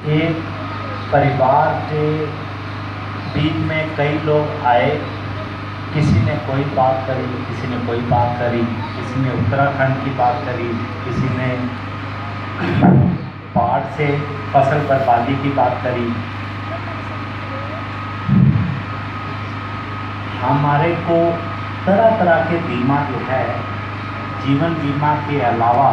एक परिवार के बीच में कई लोग आए, किसी ने कोई बात करी, किसी ने कोई बात करी, किसी ने उत्तराखंड की बात करी, किसी ने बाढ़ से फसल बर्बादी की बात करी। हमारे को तरह तरह के बीमा जो है, जीवन बीमा के अलावा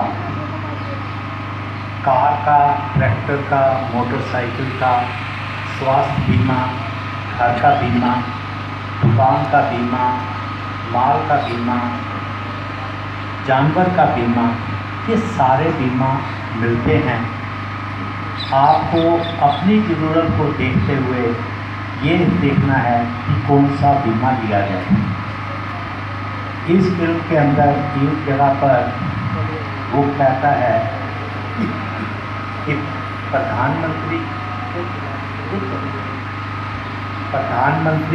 कार का, ट्रैक्टर का, मोटरसाइकिल का, स्वास्थ्य बीमा, घर का बीमा, दुकान का बीमा, माल का बीमा, जानवर का बीमा, ये सारे बीमा मिलते हैं। आपको अपनी ज़रूरत को देखते हुए ये देखना है कि कौन सा बीमा लिया जाए। इस फिल्म के अंदर एक जगह पर वो कहता है कि प्रधानमंत्री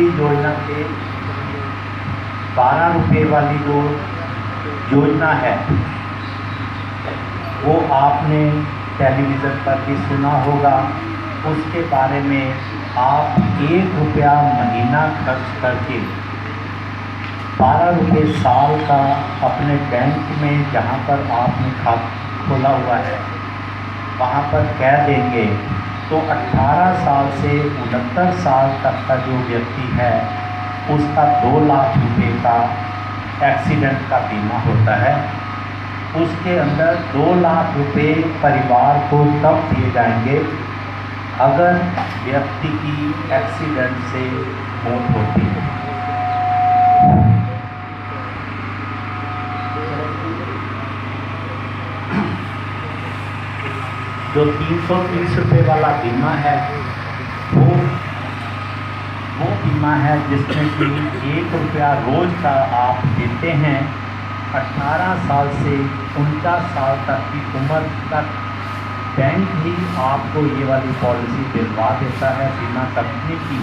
योजना के 12 रुपये वाली जो योजना है वो आपने टेलीविज़न पर भी सुना होगा। उसके बारे में आप 1 रुपया महीना खर्च करके 12 रुपये साल का अपने बैंक में, जहाँ पर आपने खाता खोला हुआ है, वहाँ पर कह देंगे तो 18 साल से 69 साल तक का जो व्यक्ति है उसका 2 लाख रुपये का एक्सीडेंट का बीमा होता है। उसके अंदर 2 लाख रुपये परिवार को तब दिए जाएंगे अगर व्यक्ति की एक्सीडेंट से मौत होती है। जो 330 रुपये वाला बीमा है वो बीमा है जिसमें कि 1 रुपया रोज़ का आप देते हैं। 18 साल से 49 साल तक की उम्र तक बैंक ही आपको ये वाली पॉलिसी दिलवा देता है बीमा कंपनी की,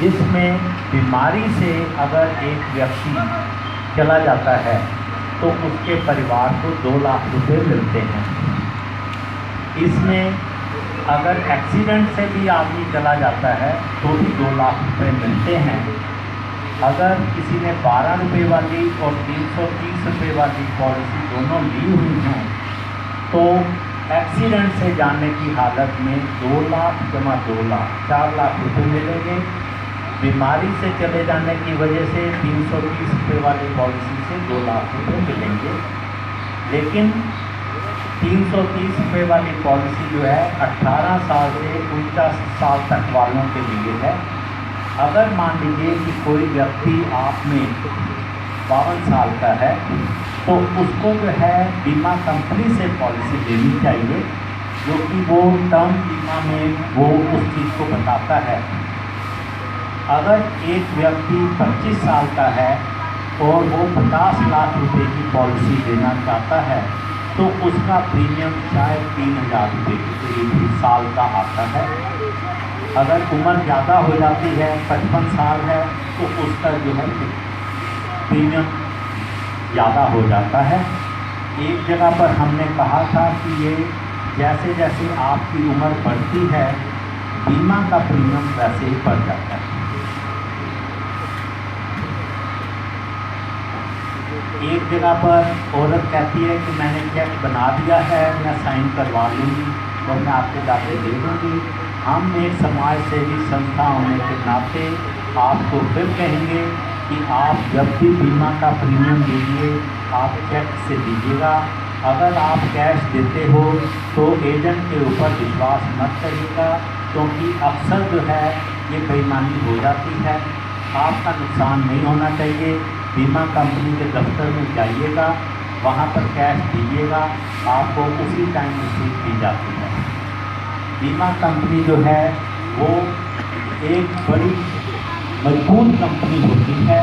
जिसमें बीमारी से अगर एक व्यक्ति चला जाता है तो उसके परिवार को 2 लाख रुपये मिलते हैं। इसमें अगर एक्सीडेंट से भी आदमी चला जाता है तो भी 2 लाख रुपये मिलते हैं। अगर किसी ने 12 रुपये वाली और 330 रुपये वाली पॉलिसी दोनों ली हुई हैं तो एक्सीडेंट से जाने की हालत में 2 लाख जमा 2 लाख 4 लाख रुपये मिलेंगे। बीमारी से चले जाने की वजह से 330 रुपये वाली पॉलिसी से 2 लाख रुपये मिलेंगे। लेकिन 330 रुपये वाली पॉलिसी जो है 18 साल से 49 साल तक वालों के लिए है। अगर मान लीजिए कि कोई व्यक्ति आप में 52 साल का है तो उसको जो है बीमा कंपनी से पॉलिसी लेनी चाहिए, जो कि वो टर्म बीमा में वो उस चीज़ को बताता है। अगर एक व्यक्ति 25 साल का है और वो 50 लाख रुपए की पॉलिसी लेना चाहता है तो उसका प्रीमियम शायद 3000 रुपये के करीब साल का आता है। अगर उम्र ज़्यादा हो जाती है, 55 साल है, तो उसका जो है प्रीमियम ज़्यादा हो जाता है। एक जगह पर हमने कहा था कि ये जैसे जैसे आपकी उम्र बढ़ती है बीमा का प्रीमियम वैसे ही बढ़ जाता है। एक जगह पर औरत कहती है कि मैंने चेक बना दिया है, मैं साइन करवा लूँगी और मैं आपके जाके दे दूँगी। हम एक समाज सेवी संस्था होने के नाते आपको फिर कहेंगे कि आप जब भी बीमा का प्रीमियम लीजिए आप चेक से दीजिएगा। अगर आप कैश देते हो तो एजेंट के ऊपर विश्वास मत करिएगा, क्योंकि अक्सर जो है ये बेईमानी हो जाती है। आपका नुकसान नहीं होना चाहिए। बीमा कंपनी के दफ्तर में जाइएगा, वहाँ पर कैश दीजिएगा, आपको उसी टाइम रिसीव दी जाती है। बीमा कंपनी जो है वो एक बड़ी मजबूत कंपनी होती है,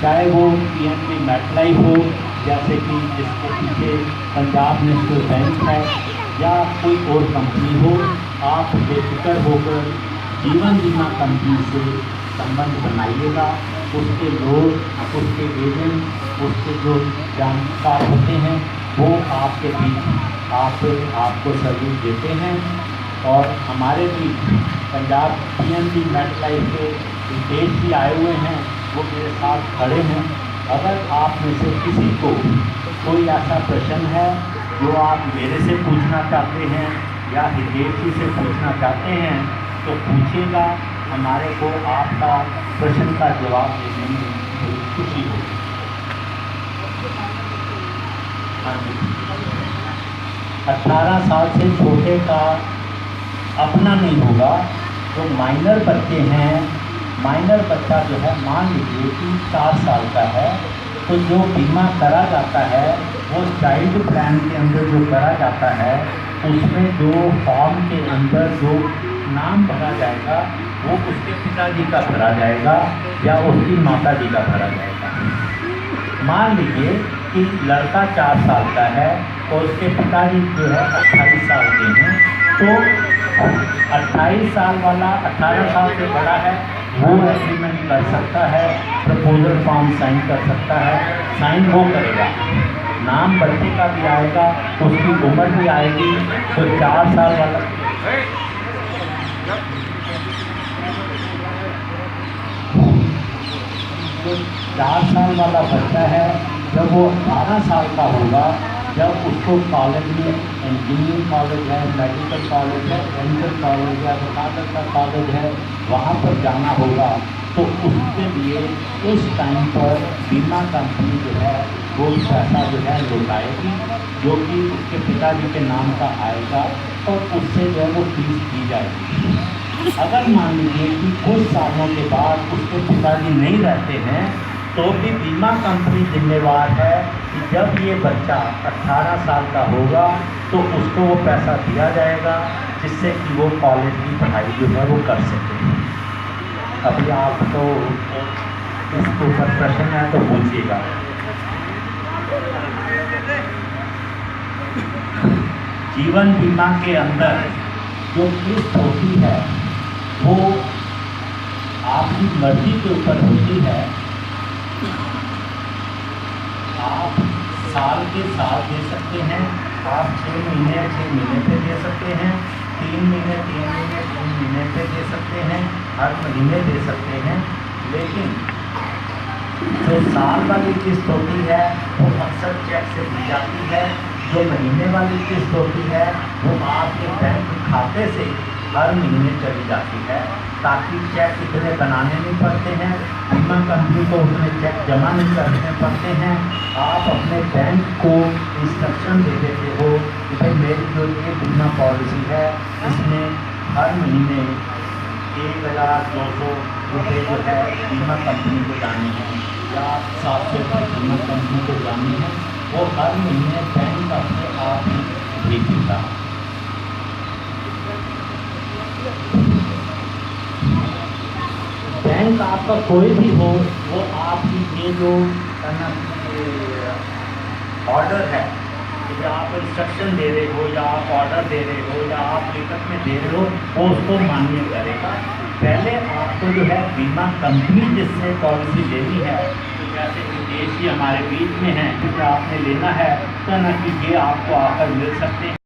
चाहे वो पीएनबी मेटलाइफ हो, जैसे कि जिसके पीछे पंजाब नेशनल बैंक है, या कोई और कंपनी हो। आप बेफिक्र होकर जीवन बीमा कंपनी से संबंध बनाइएगा। उसके लोग, उसके एजेंट, उसके जो जानकार होते हैं वो आपके बीच आपको सर्विस देते हैं। और हमारे भी पंजाब पीएनबी मेटलाइफ के हितेश जी आए हुए हैं, वो मेरे साथ खड़े हैं। अगर आप में से किसी को कोई ऐसा प्रश्न है जो आप मेरे से पूछना चाहते हैं या हितेश जी से पूछना चाहते हैं तो पूछिएगा। हमारे को आपका प्रश्न का जवाब देने में बड़ी खुशी होगी। हाँ जी, 18 साल से छोटे का अपना नहीं होगा। जो माइनर बच्चे हैं, माइनर बच्चा जो है, मान लीजिए कि 4 साल का है, तो जो बीमा करा जाता है वो चाइल्ड प्लान के अंदर जो करा जाता है उसमें जो फॉर्म के अंदर जो नाम भरा जाएगा वो उसके पिताजी का भरा जाएगा या उसकी माता जी का भरा जाएगा। मान लीजिए कि लड़का 4 साल का है और उसके पिताजी जो है 28 साल के हैं, तो 28 साल वाला 18 साल से बड़ा है, वो एग्रीमेंट कर सकता है, प्रपोजल फॉर्म साइन कर सकता है। साइन वो करेगा, नाम बच्चे का भी आएगा, उसकी उम्र भी आएगी। तो 4 साल वाला जो 4 साल वाला बच्चा है, जब वो 18 साल का होगा, जब उसको कॉलेज में, इंजीनियरिंग कॉलेज है, मेडिकल कॉलेज है, डेंटल कॉलेज है, वकालत का कॉलेज है, वहाँ पर जाना होगा, तो उसके लिए उस टाइम पर बीमा कंपनी जो है वो पैसा जो है लौटाएगी, जो कि उसके पिताजी के नाम का आएगा और उससे जो है वो फीस दी जाएगी। अगर मान लीजिए कि कुछ सालों के बाद उसके पिताजी नहीं रहते हैं तो भी बीमा कंपनी जिम्मेवार है कि जब ये बच्चा 18 साल का होगा तो उसको वो पैसा दिया जाएगा जिससे कि वो कॉलेज की पढ़ाई जो है वो कर सके। अभी आपको इसके ऊपर प्रश्न है तो पूछिएगा। जीवन बीमा के अंदर जो किस्त होती है वो आपकी मर्जी के ऊपर होती है। आप साल के साल दे सकते हैं, आप 6 महीने 6 महीने पे दे सकते हैं, 3 महीने 3 महीने 3 महीने पे दे सकते हैं, हर महीने दे सकते हैं। लेकिन जो साल वाली किस्त होती है वो अक्सर चेक से दी जाती है। जो महीने वाली किस्त होती है वो आपके बैंक खाते से हर महीने चली जाती है, ताकि चेक इतने बनाने नहीं पड़ते हैं, बीमा कंपनी को उतने चेक जमा नहीं करने पड़ते हैं। आप अपने बैंक को इंस्ट्रक्शन दे देते हो कि भाई मेरी जो ये बीमा पॉलिसी है इसमें हर महीने 1,200 रुपये जो है बीमा कंपनी को जानी है या 700 रुपये बीमा कंपनी को जानी है, वो हर महीने बैंक अपने आप ही भेज देता है। बैंक आपका कोई भी हो, वो आपकी ये जो ऑर्डर है कि आप इंस्ट्रक्शन दे रहे हो या आप ऑर्डर दे रहे हो या आप लिखत में दे रहे हो, वो उसको मान्य करेगा। पहले आपको जो है बीमा कंपनी जिससे पॉलिसी लेनी है, तो जैसे विदेशी हमारे बीच में हैं, जिसे आपने लेना है तो ना कि ये आपको आकर मिल सकते हैं।